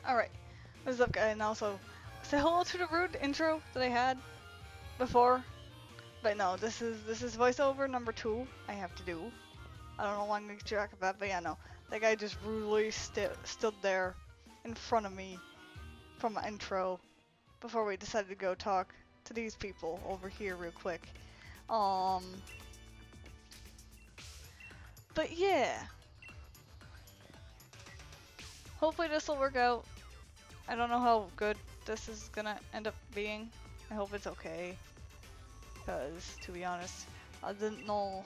Alright, what's up guys, and also say hello to the rude intro that I had before. But no, this is voiceover number 2 I have to do. I don't know why I'm gonna keep track of that, but yeah, no. That guy just rudely stood there in front of me from my intro before we decided to go talk to these people over here real quick. But yeah. Hopefully this will work out. I don't know how good this is gonna end up being. I hope it's okay. Because, to be honest, I didn't know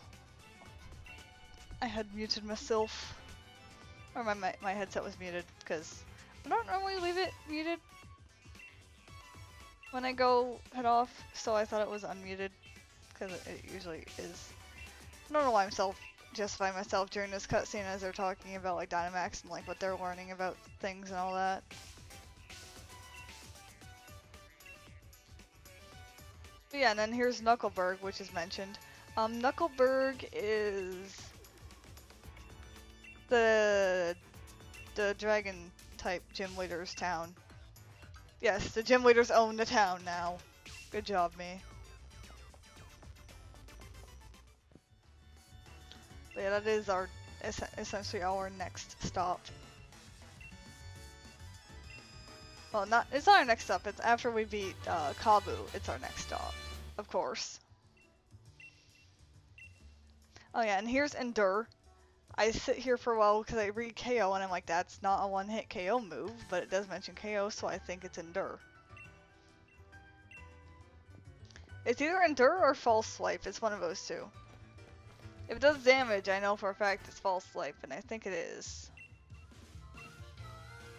I had muted myself. Or my headset was muted, because I don't normally leave it muted when I go head off, so I thought it was unmuted, because it usually is. I don't know why I'm justifying myself during this cutscene as they're talking about like Dynamax and like what they're learning about things and all that. But yeah, and then here's Knuckleberg, which is mentioned. Knuckleberg is the dragon type gym leader's town. Yes, the gym leaders own the town now. Good job, me. But yeah, that is our essentially our next stop. Well, it's not our next stop. It's after we beat Kabu. It's our next stop, of course. Oh yeah, and here's Endure. I sit here for a while because I read KO and I'm like, that's not a one-hit KO move, but it does mention KO, so I think it's Endure. It's either Endure or False Swipe. It's one of those two. If it does damage, I know for a fact it's False Swipe, and I think it is.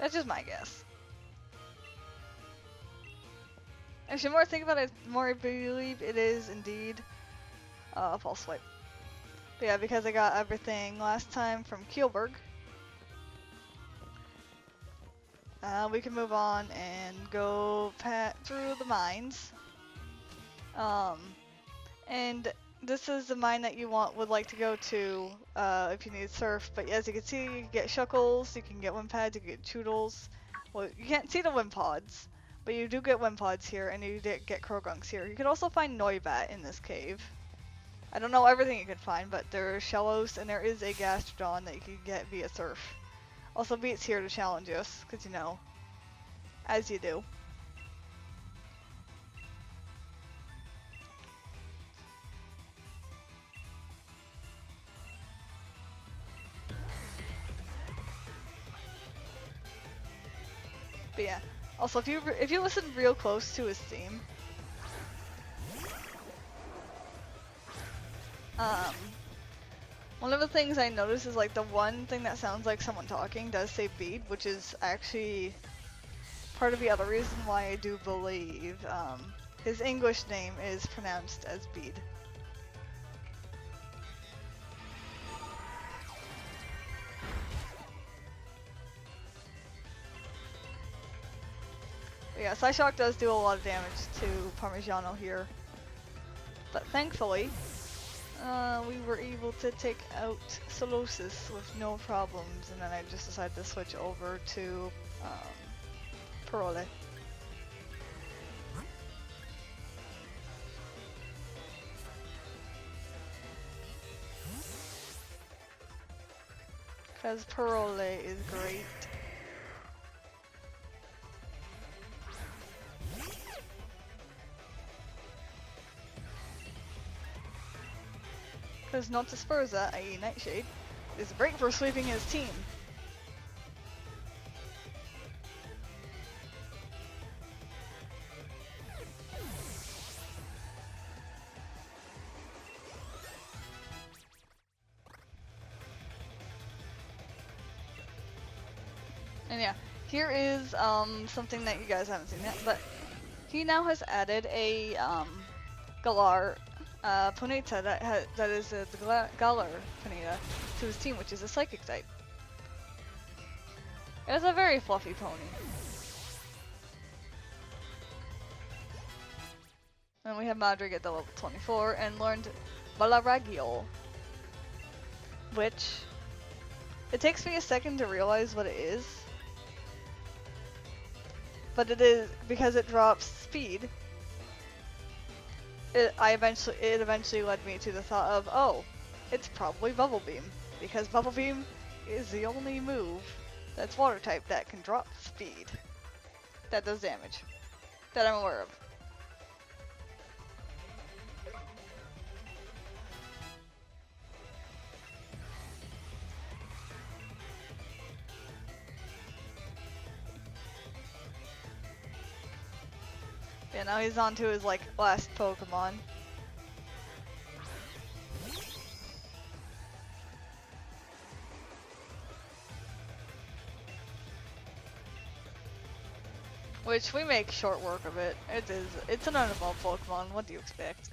That's just my guess. Actually, the more I think about it, the more I believe it is indeed False Swipe. But yeah, because I got everything last time from Keelberg. We can move on and go through the mines. And this is the mine that you would like to go to if you need surf. But as you can see, you can get Shuckles, you can get Wimpads, you can get Choodles. Well, you can't see the Wimpods, but you do get Wimpods here, and you get Krogunks here. You can also find Noibat in this cave. I don't know everything you can find, but there are Shellos, and there is a Gastrodon that you can get via surf. Also, Beat's here to challenge us, because you know, as you do. But yeah, also if you listen real close to his theme, one of the things I noticed is like the one thing that sounds like someone talking does say bead, which is actually part of the other reason why I do believe his English name is pronounced as bead. But yeah, Psyshock does do a lot of damage to Parmigiano here. But thankfully, we were able to take out Solosis with no problems, and then I just decided to switch over to Parole. Because Parole is great. Because Noctisperza, i.e. Nightshade, is great for sweeping his team. And yeah, here is something that you guys haven't seen yet, but he now has added a Galar Ponyta that is the Galar Ponyta to his team, which is a Psychic type. It's a very fluffy pony. And we have Madrig at the level 24 and learned Balaragiol, which it takes me a second to realize what it is. but it is because it drops speed. It eventually led me to the thought of, oh, it's probably Bubble Beam, because Bubble Beam is the only move that's water type that can drop speed, that does damage, that I'm aware of. Yeah, now he's on to his like last Pokemon. Which we make short work of it. It's an unevolved Pokemon, what do you expect?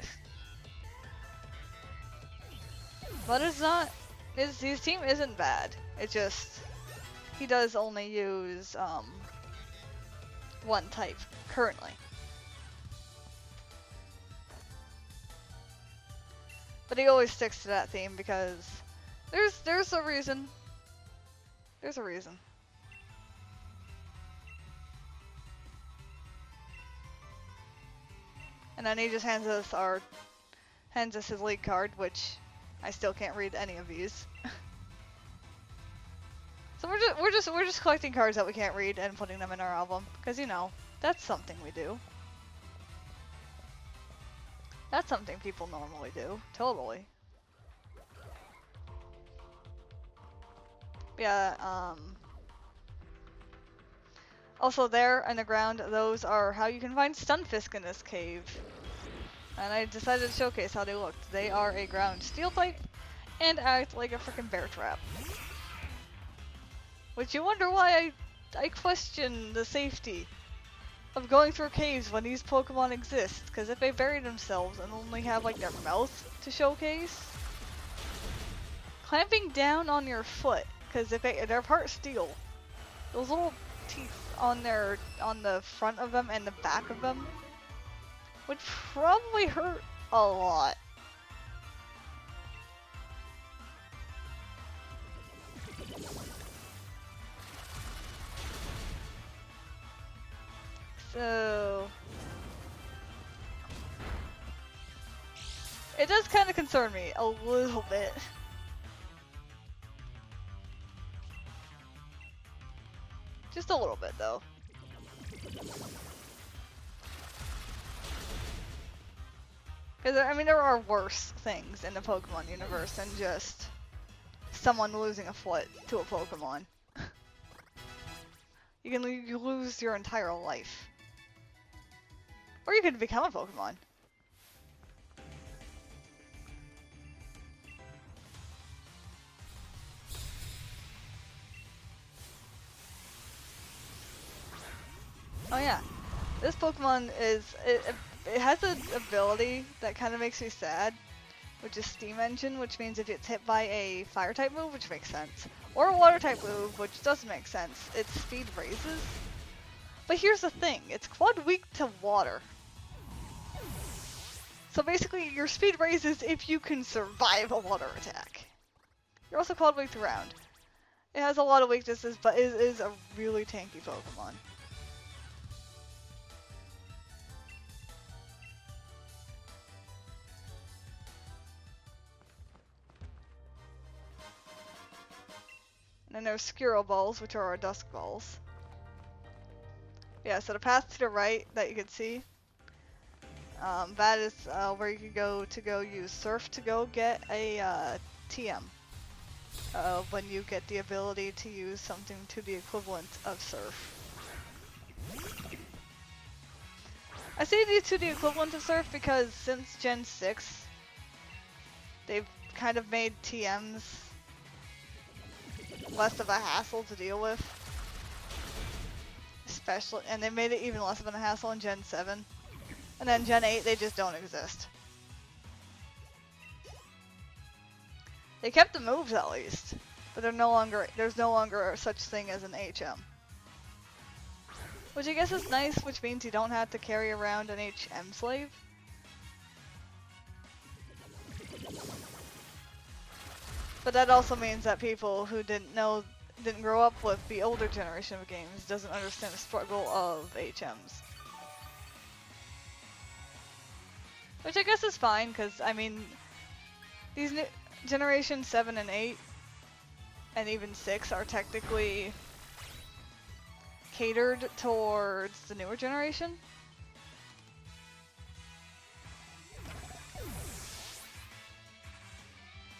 But it's not, his team isn't bad. It just, he does only use, one type, currently. But he always sticks to that theme because there's a reason. There's a reason. And then he just hands us his league card, which I still can't read any of these. So we're just collecting cards that we can't read and putting them in our album, because you know, that's something we do. That's something people normally do, totally. Yeah, also there on the ground, those are how you can find Stunfisk in this cave. And I decided to showcase how they looked. They are a ground steel type and act like a freaking bear trap. Which you wonder why I question the safety of going through caves when these Pokemon exist. Because if they bury themselves and only have like their mouth to showcase, clamping down on your foot, because if they're part steel, those little teeth on the front of them and the back of them would probably hurt a lot. So it does kind of concern me a little bit. Just a little bit though. Because I mean there are worse things in the Pokemon universe than just someone losing a foot to a Pokemon. You lose your entire life. Or you could become a Pokemon. Oh yeah, this Pokemon it has an ability that kind of makes me sad, which is Steam Engine, which means if it's hit by a fire type move, which makes sense, or a water type move, which doesn't make sense, its speed raises. But here's the thing, it's quad weak to water. So basically your speed raises if you can survive a water attack. You're also quad weak to ground. It has a lot of weaknesses, but it is a really tanky Pokemon. And then there's Skiro Balls, which are our Dusk Balls. Yeah, so the path to the right that you can see, that is where you can go use Surf to go get a TM. When you get the ability to use something to the equivalent of Surf. I say these to the equivalent of Surf because since Gen 6, they've kind of made TMs less of a hassle to deal with. Especially, and they made it even less of a hassle in Gen 7. And then Gen 8, they just don't exist. They kept the moves at least, but there's no longer such thing as an HM. Which I guess is nice, which means you don't have to carry around an HM slave. But that also means that people who didn't know didn't grow up with the older generation of games doesn't understand the struggle of HMs. Which I guess is fine, because, I mean, these new Generation 7 and 8, and even 6 are technically catered towards the newer generation.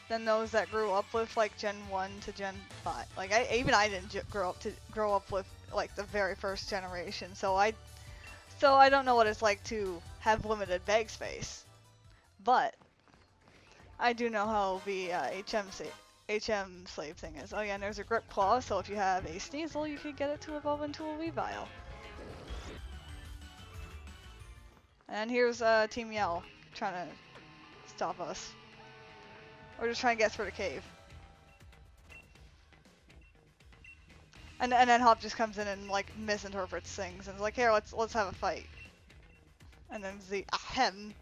Than those that grew up with like Gen 1 to Gen 5. Like I didn't grow up with like the very first generation, so I don't know what it's like to have limited bag space. But I do know how the HM slave thing is. Oh yeah, and there's a grip claw, so if you have a Sneasel, you could get it to evolve into a Weavile. And here's Team Yell trying to stop us. Or just trying to get through the cave. And then Hop just comes in and like misinterprets things and is like, here, let's have a fight. And then Z ahem.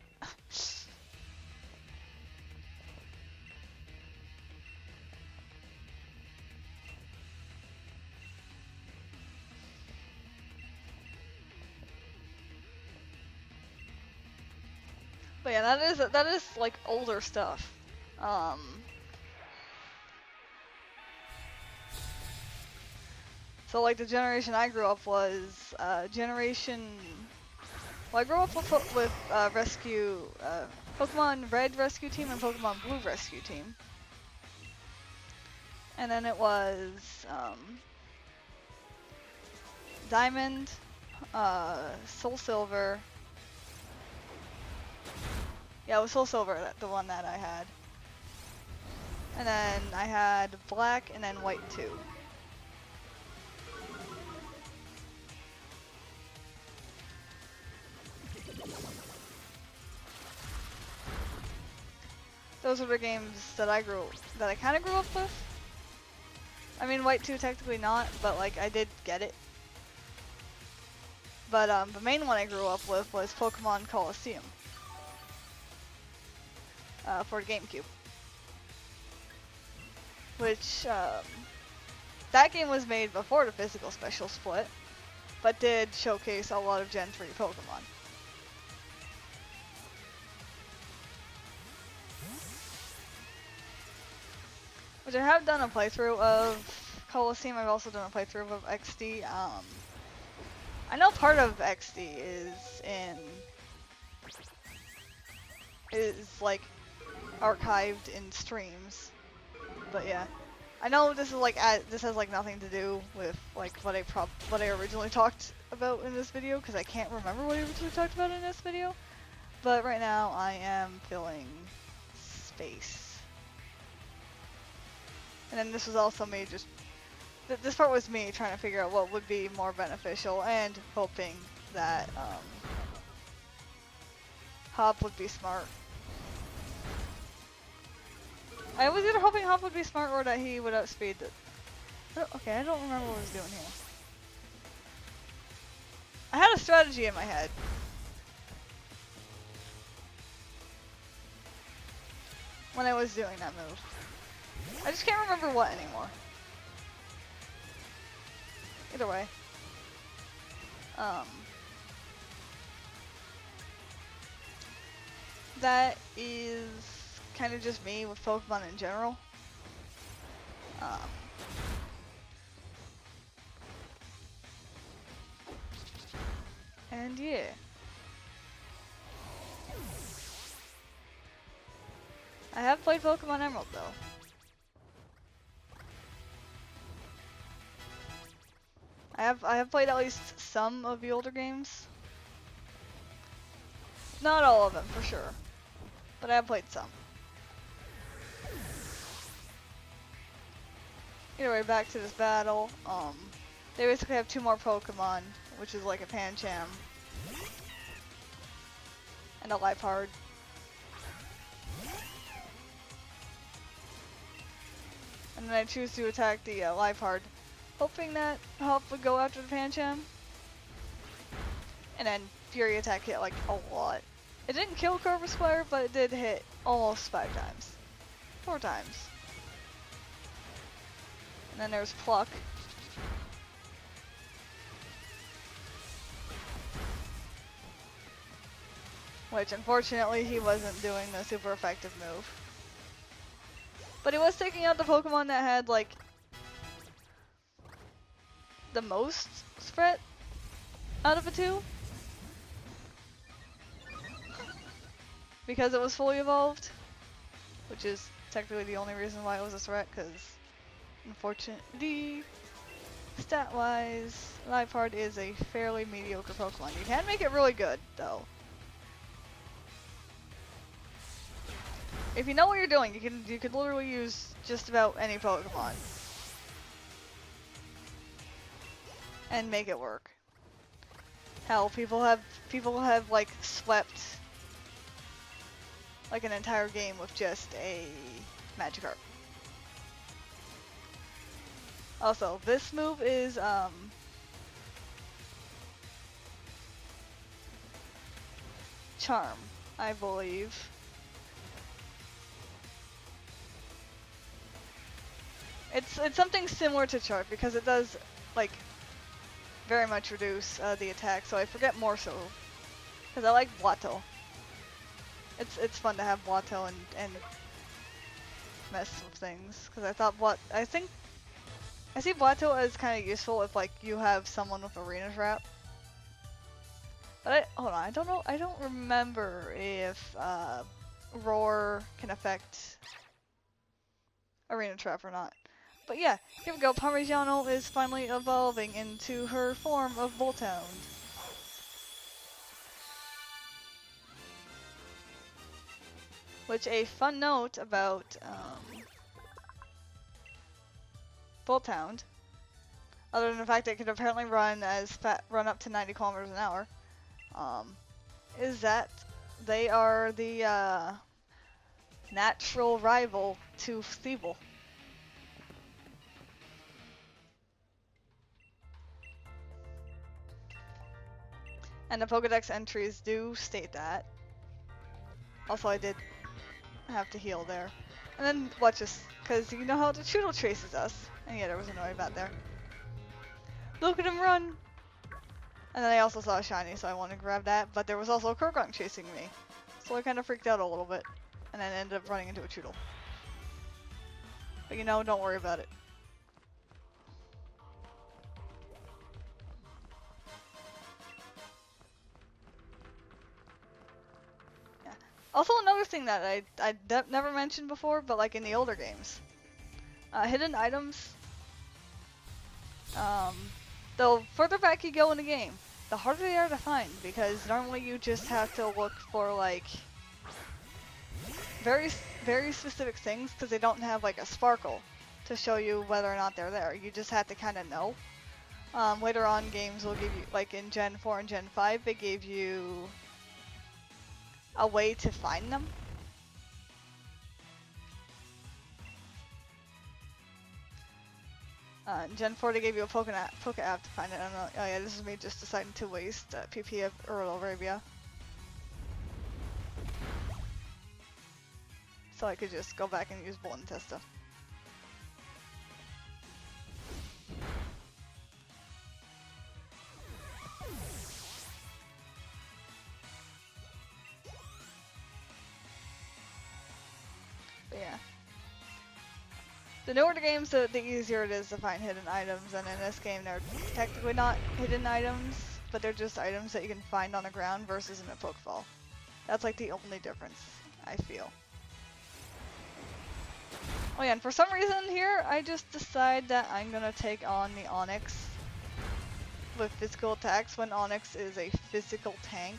But yeah, that is like older stuff. So like the generation I grew up was generation. Well, I grew up with rescue Pokemon Red Rescue Team and Pokemon Blue Rescue Team, and then it was Diamond, Soul Silver. Yeah, it was Soul Silver, the one that I had. And then I had Black and then White too. Those were the games that I kind of grew up with. I mean, White 2 technically not, but like I did get it. But the main one I grew up with was Pokemon Colosseum for the GameCube. Which, that game was made before the physical special split, but did showcase a lot of Gen 3 Pokemon. Which I have done a playthrough of Colosseum. I've also done a playthrough of XD. I know part of XD is like archived in streams, but yeah, I know this is like this has like nothing to do with like what I originally talked about in this video, because I can't remember what I originally talked about in this video. But right now I am filling space. And then this was also me this part was me trying to figure out what would be more beneficial and hoping that Hop would be smart. I was either hoping Hop would be smart or that he would outspeed it. Okay, I don't remember what I was doing here. I had a strategy in my head. When I was doing that move. I just can't remember what anymore. Either way. That is kind of just me with Pokemon in general. And yeah. I have played Pokemon Emerald though. I have played at least some of the older games. Not all of them for sure, but I have played some. Either way, back to this battle. They basically have two more Pokemon, which is like a Pancham and a Liepard. And then I choose to attack the Liepard, hoping that Hop would go after the Pancham. And then Fury Attack hit like a lot. It didn't kill Corvusclare, but it did hit almost 5 times. 4 times. And then there's Pluck. Which, unfortunately, he wasn't doing the super effective move. But he was taking out the Pokemon that had, like, the most threat out of the two. Because it was fully evolved. Which is technically the only reason why it was a threat, because, unfortunately, stat-wise, Liepard is a fairly mediocre Pokemon. You can make it really good, though. If you know what you're doing, you can literally use just about any Pokemon and make it work. Hell, people have like swept like an entire game with just a Magikarp. Also, this move is Charm, I believe. It's something similar to Charm because it does like very much reduce the attack, so I forget more so because I like Watto. It's fun to have Watto and mess with things because I see Watto as kind of useful if like you have someone with Arena Trap. But hold on, I don't remember if Roar can affect Arena Trap or not. But yeah, here we go. Parmigiano is finally evolving into her form of Voltound. Which, a fun note about Voltound, other than the fact that it can apparently run up to 90 kilometers an hour, is that they are the natural rival to Thievul. And the Pokedex entries do state that. Also, I did have to heal there. And then watch this, because you know how the Choodle chases us. And yeah, there was a Noibat there. Look at him run! And then I also saw a shiny, so I wanted to grab that, but there was also a Kurgong chasing me. So I kind of freaked out a little bit, and then ended up running into a Choodle. But you know, don't worry about it. Also, another thing that I never mentioned before, but like in the older games, hidden items. The further back you go in the game, the harder they are to find, because normally you just have to look for like very specific things, because they don't have like a sparkle to show you whether or not they're there. You just have to kind of know. Later on, games will give you, like in Gen 4 and Gen 5, they gave you a way to find them. In Gen 4 they gave you a Poke app to find it. I don't know. Oh yeah, this is me just deciding to waste PP of Earl Arabia. So I could just go back and use Bulletin Testa. But yeah. The newer the games, the easier it is to find hidden items, and in this game they're technically not hidden items, but they're just items that you can find on the ground versus in a Pokeball. That's like the only difference, I feel. Oh yeah, and for some reason here, I just decide that I'm gonna take on the Onix with physical attacks when Onix is a physical tank.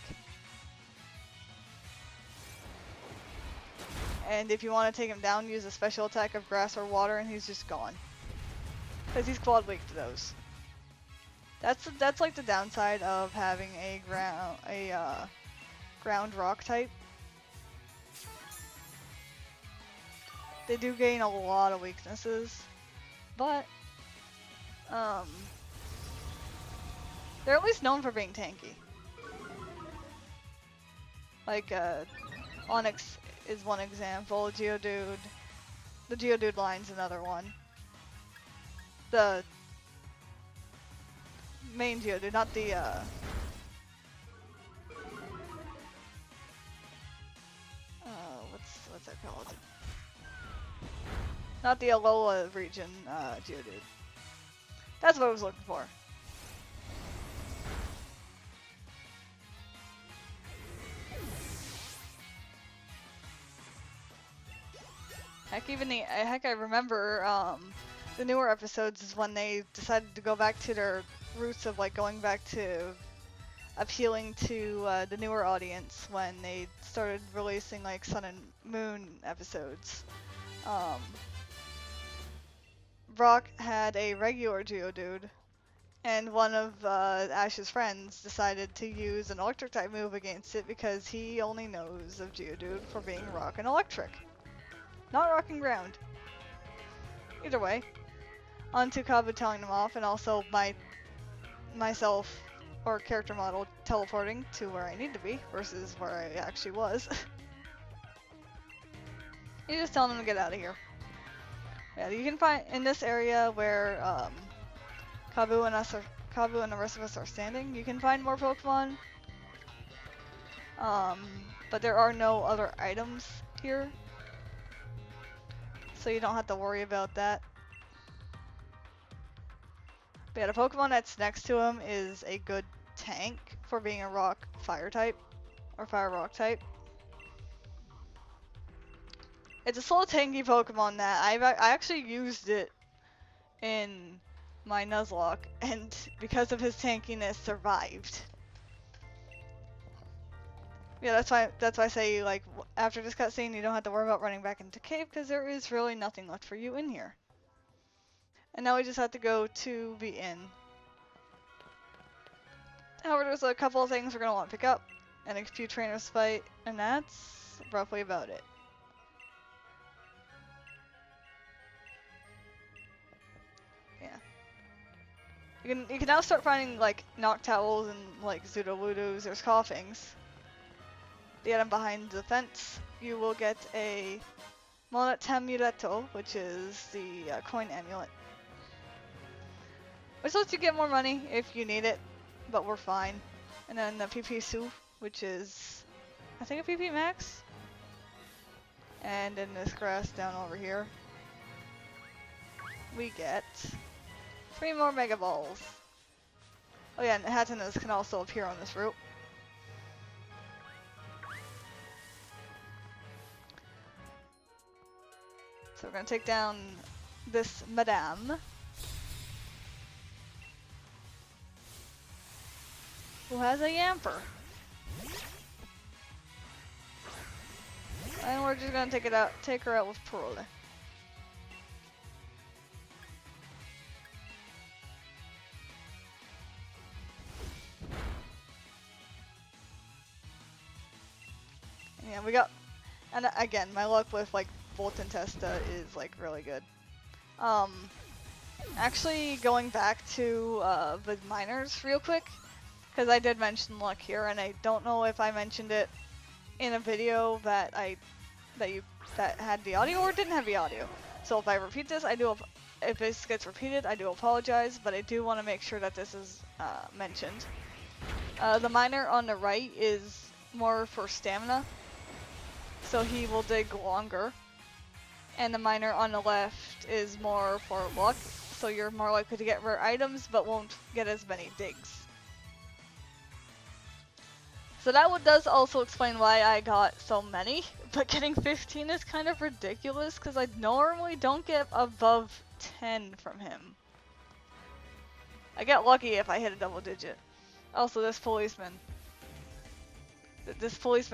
And if you want to take him down, use a special attack of grass or water, and he's just gone. Because he's quad weak to those. That's like the downside of having a ground rock type. They do gain a lot of weaknesses, but they're at least known for being tanky. Like Onix is one example. Geodude, the Geodude line's another one. The main Geodude, not the what's that called? Not the Alola region Geodude. That's what I was looking for. Heck, I remember the newer episodes is when they decided to go back to their roots of like going back to appealing to the newer audience when they started releasing like Sun and Moon episodes. Brock had a regular Geodude, and one of Ash's friends decided to use an electric type move against it because he only knows of Geodude for being rock and electric, not rock and ground. Either way, onto Kabu telling them off, and also myself or character model teleporting to where I need to be versus where I actually was. You're just telling them to get out of here. Yeah, you can find in this area where Kabu and the rest of us are standing. You can find more Pokemon, but there are no other items here, so you don't have to worry about that. But yeah, the Pokemon that's next to him is a good tank for being a rock fire type or fire rock type. It's a slow tanky Pokemon that I actually used it in my Nuzlocke, and because of his tankiness survived. Yeah, that's why I say, like, after this cutscene you don't have to worry about running back into cave because there is really nothing left for you in here. And now we just have to go to the inn. However, there's a couple of things we're gonna want to pick up and a few trainers fight, and that's roughly about it. You can now start finding like Noctowls and like Zoodaloodoos. There's Coughings. The item behind the fence, you will get a Monet Amuleto, which is the coin amulet, which lets you get more money if you need it, but we're fine. And then the PP Su, which is I think a PP max. And in this grass down over here, we get 3 more Mega Balls. Oh yeah, and Hatanas can also appear on this route. So we're gonna take down this Madame, who has a Yamper. And we're just gonna take her out with Parole. Yeah, we got, and again, my luck with like Volt and Testa is like really good. Actually going back to the miners real quick, because I did mention luck here, and I don't know if I mentioned it in a video that had the audio or didn't have the audio. So if I repeat this, if this gets repeated, I do apologize, but I do want to make sure that this is mentioned. The miner on the right is more for stamina, so he will dig longer, and the miner on the left is more for luck, so you're more likely to get rare items but won't get as many digs. So that does also explain why I got so many, but getting 15 is kind of ridiculous because I normally don't get above 10 from him. I get lucky if I hit a double digit. Also, this policeman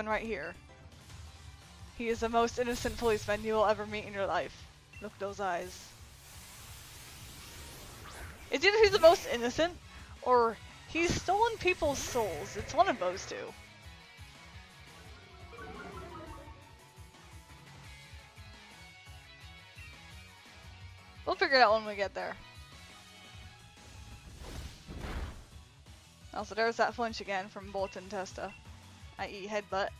right here. He is the most innocent policeman you will ever meet in your life. Look at those eyes. It's either he's the most innocent, or he's stolen people's souls. It's one of those two. We'll figure it out when we get there. Also, there's that flinch again from Bolt and Testa, i.e. headbutt.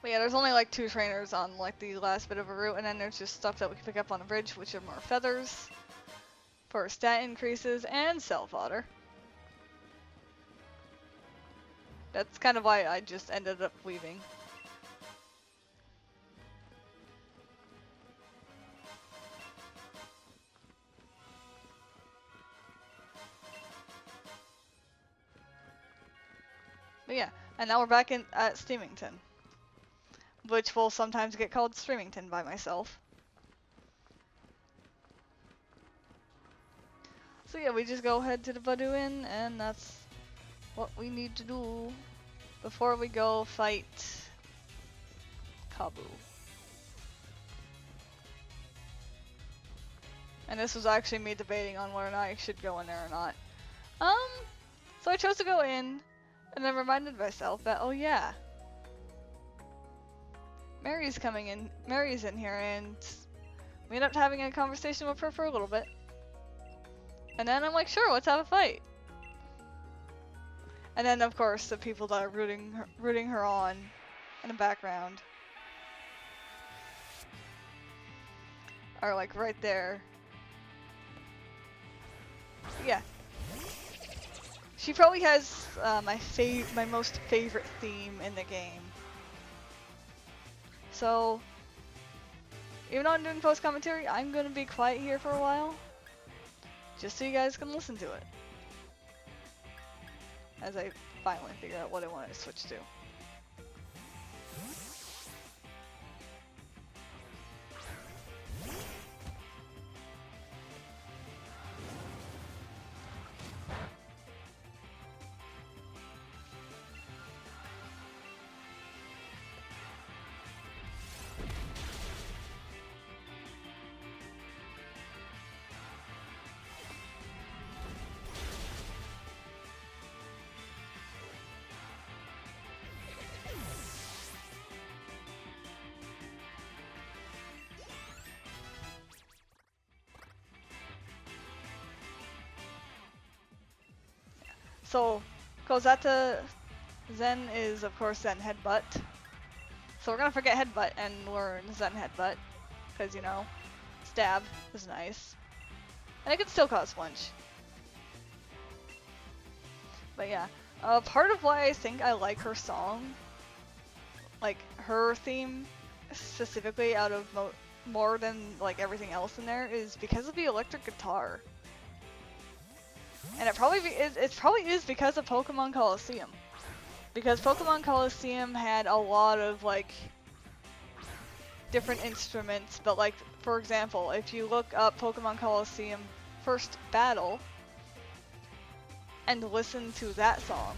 But yeah, there's only like 2 trainers on like the last bit of a route, and then there's just stuff that we can pick up on the bridge, which are more feathers for stat increases and cell fodder. That's kind of why I just ended up leaving. But yeah, and now we're back in at Steamington, which will sometimes get called Streamington by myself. So yeah, we just go ahead to the Voodoo Inn, and that's what we need to do before we go fight Kabu. And this was actually me debating on whether or not I should go in there or not. So I chose to go in, and then reminded myself that, oh yeah, Mary's coming in, Mary's in here, and we end up having a conversation with her for a little bit. And then I'm like, sure, let's have a fight. And then, of course, the people that are rooting her on in the background are like right there. Yeah. She probably has my most favorite theme in the game. So, even though I'm doing post commentary, I'm gonna be quiet here for a while, just so you guys can listen to it. As I finally figure out what I want to switch to. So, Kozata Zen is, of course, Zen Headbutt. So we're gonna forget Headbutt and learn Zen Headbutt. Because, you know, stab is nice. And it can still cause flinch. But yeah, part of why I think I like her song, like her theme specifically out of more than like everything else in there, is because of the electric guitar. And it probably is because of Pokemon Coliseum. Because Pokemon Coliseum had a lot of like different instruments, but like for example, if you look up Pokemon Coliseum first battle and listen to that song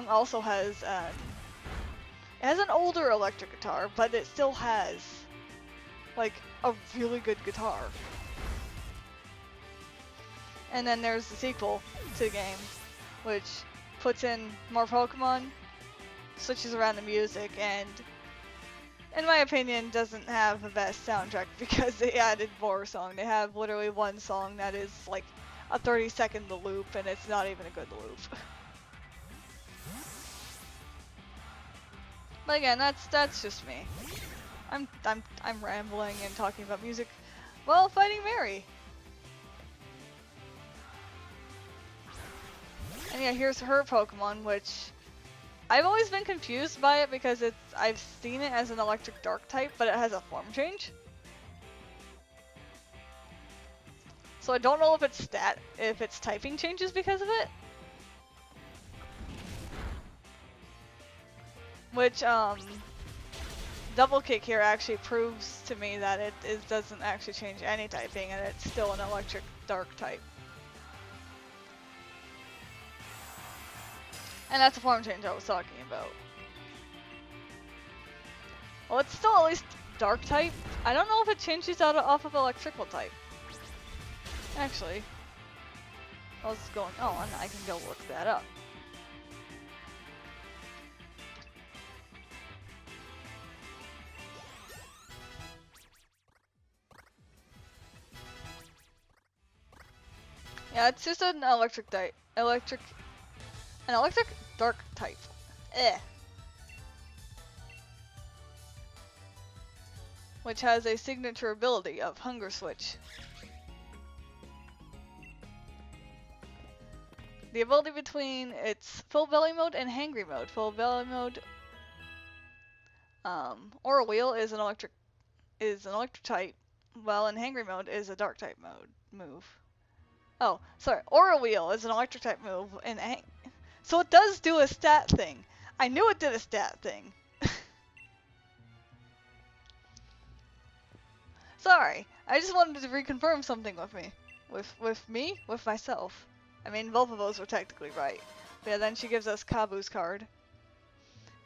also has it has an older electric guitar, but it still has like a really good guitar. And then there's the sequel to the game, which puts in more Pokemon, switches around the music, and in my opinion doesn't have the best soundtrack because they added more song. They have literally one song that is like a 30-second loop, and it's not even a good loop. But again, that's just me. I'm rambling and talking about music while fighting Mary. And yeah, here's her Pokemon, which I've always been confused by it because I've seen it as an electric dark type, but it has a form change. So I don't know if its typing changes because of it. Which Double Kick here actually proves to me that it doesn't actually change any typing, and it's still an electric dark type. And that's the form change I was talking about. Well, it's still at least dark type. I don't know if it changes off of electrical type. Actually, what's going on? I can go look that up. Yeah, it's just an electric type. An electric dark type. Eh. which has a signature ability of Hunger Switch. The ability between its full belly mode and hangry mode. Full belly mode, Aura Wheel is an electric type, while in hangry mode is a dark type move. Oh, sorry, Aura Wheel is an electric type move, so it does do a stat thing. I knew it did a stat thing. Sorry, I just wanted to reconfirm something with me. With myself. I mean, both of those were technically right. But yeah, then she gives us Kabu's card.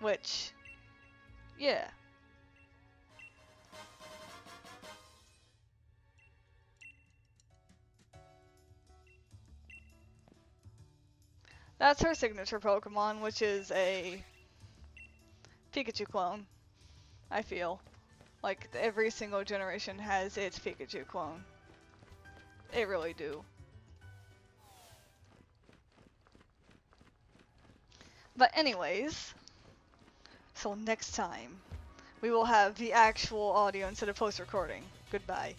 Which, yeah. That's her signature Pokemon, which is a Pikachu clone, I feel. Like, every single generation has its Pikachu clone. They really do. But anyways, so next time, we will have the actual audio instead of post-recording. Goodbye.